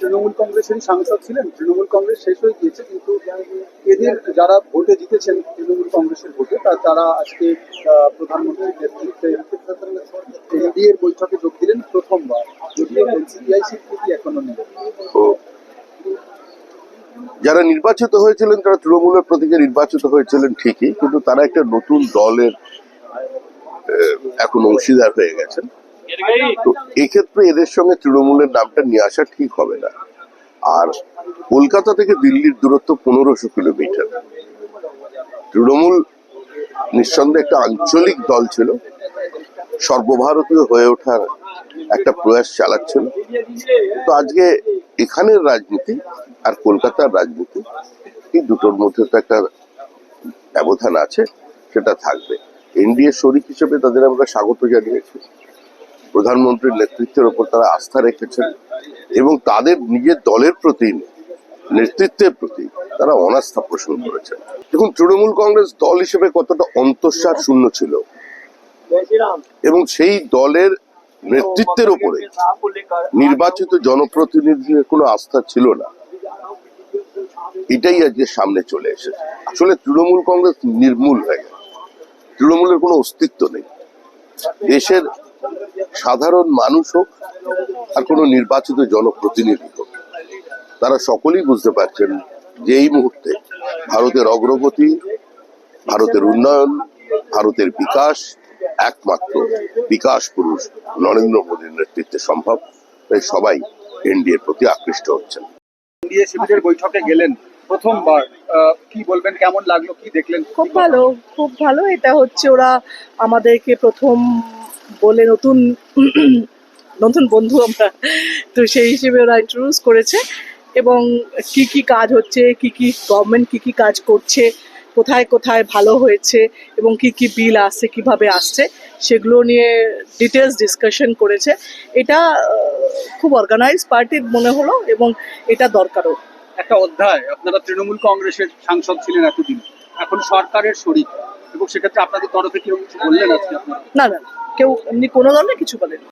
তৃণমূল কংগ্রেসেরই সাংসদ ছিলেন, তৃণমূল কংগ্রেস শেষ হয়ে গিয়েছে, কিন্তু এদের যারা ভোটে জিতেছেন তৃণমূল কংগ্রেসের ভোটে তারা আজকে প্রধানমন্ত্রীর নেতৃত্বে এনডিএর বৈঠকে যোগ দিলেন প্রথমবার, যদিও এনসিপিআই স্বীকৃতি এখনো নেই। তো যারা নির্বাচিত হয়েছিলেন তারা তৃণমূলের প্রতীকে নির্বাচিত হয়েছিলেন ঠিকই, কিন্তু তারা একটা নতুন দলের এখন অংশীদার হয়ে গেছেন। তো এক্ষেত্রে এদের সঙ্গে তৃণমূলের নামটা নিয়ে আসা ঠিক হবে না। আর কলকাতা থেকে দিল্লির দূরত্ব 1500 কিলোমিটার। তৃণমূল নিঃসন্দেহে একটা আঞ্চলিক দল ছিল, সর্বভারতীয় হয়ে ওঠার একটা প্রয়াস চালাচ্ছিল। তো আজকে এখানের রাজনীতি আর কলকাতার রাজনীতি, এই দুটোর মধ্যে তো একটা ব্যবধান আছে, সেটা থাকবে। এনডিএ শরিক হিসেবে তাদের আমরা স্বাগত জানিয়েছি। প্রধানমন্ত্রীর নেতৃত্বের ওপর তারা আস্থা রেখেছেন এবং তাদের নিজের দলের প্রতি, নেতৃত্বের প্রতি তারা অনাস্থা পোষণ করেছেন। দেখুন, তৃণমূল কংগ্রেস দল হিসেবে কতটা অন্তঃসার শূন্য ছিল এবং সেই দলের নেতৃত্বের উপরে নির্বাচিত জনপ্রতিনিধিদের কোনো আস্থা ছিল না, এটাই আজকে সামনে চলে এসেছে। আসলে তৃণমূল কংগ্রেস নির্মূল হয়ে গেছে, তৃণমূলের কোনো অস্তিত্ব নেই। দেশের সাধারণ মানুষ হোক আর কোনো নির্বাচিত জনপ্রতিনিধি হোক, তারা সকলেই বুঝতে পারছেন যে এই মুহূর্তে ভারতের অগ্রগতি, ভারতের উন্নয়ন, ভারতের বিকাশ একমাত্র বিকাশ পুরুষ নরেন্দ্র মোদীর নেতৃত্বে সম্ভব। তাই সবাই এনডিএর প্রতি আকৃষ্ট হচ্ছেন। এনডিএ শিবিরের বৈঠকে গেলেন প্রথমবার, কি বলবেন, কেমন লাগলো, কি দেখলেন? খুব ভালো, খুব ভালো। এটা হচ্ছে ওরা আমাদেরকে প্রথম বলে নতুন নতুন বন্ধু আমরা, তো সেই হিসেবে ওরা ইন্ট্রোডিউস করেছে এবং কি কি কাজ হচ্ছে, কি কি গভর্নমেন্ট কি কি কাজ করছে, কোথায় কোথায় ভালো হয়েছে এবং কি কি বিল আসছে, কিভাবে আসছে, সেগুলো নিয়ে ডিটেলস ডিসকাশন করেছে। এটা খুব অর্গানাইজ পার্টি মনে হলো এবং এটা দরকারও। একটা অধ্যায়, আপনারা তৃণমূল কংগ্রেসের সাংসদ ছিলেন এতদিন, এখন সরকারের শরিক, এবং সেক্ষেত্রে আপনাদের তরফে কেউ কিছু বললেন আজকে? আপনারা না না, কেউ এমনি কোনো ধরনের কিছু বলেনি।